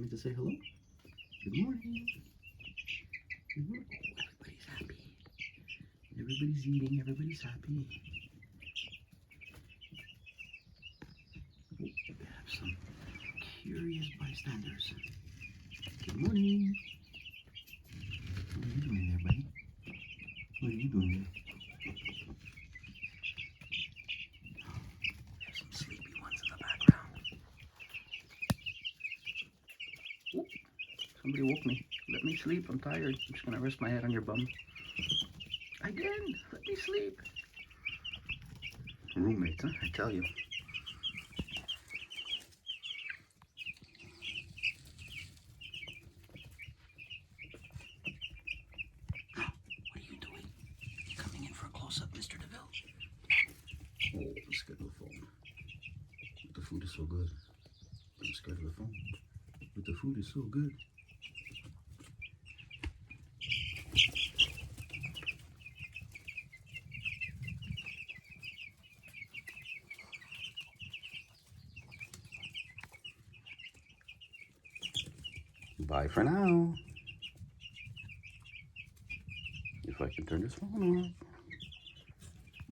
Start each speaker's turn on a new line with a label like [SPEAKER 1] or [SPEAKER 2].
[SPEAKER 1] coming to say hello? Good morning. Good morning. Oh, everybody's happy. Everybody's eating. Everybody's happy. Oh, we have some curious bystanders. Good morning. What are you doing there, buddy? What are you doing there? There's some sleepy ones in the background. Oh, somebody woke me. Let me sleep. I'm tired. I'm just going to rest my head on your bum. Again, let me sleep. Roommates, huh? I tell you. What are you doing? You coming in for a close-up, Mr. DeVille? Oh, I'm scared of the phone. But the food is so good. I'm scared of the phone. But the food is so good. Bye for now. If I can turn this phone off.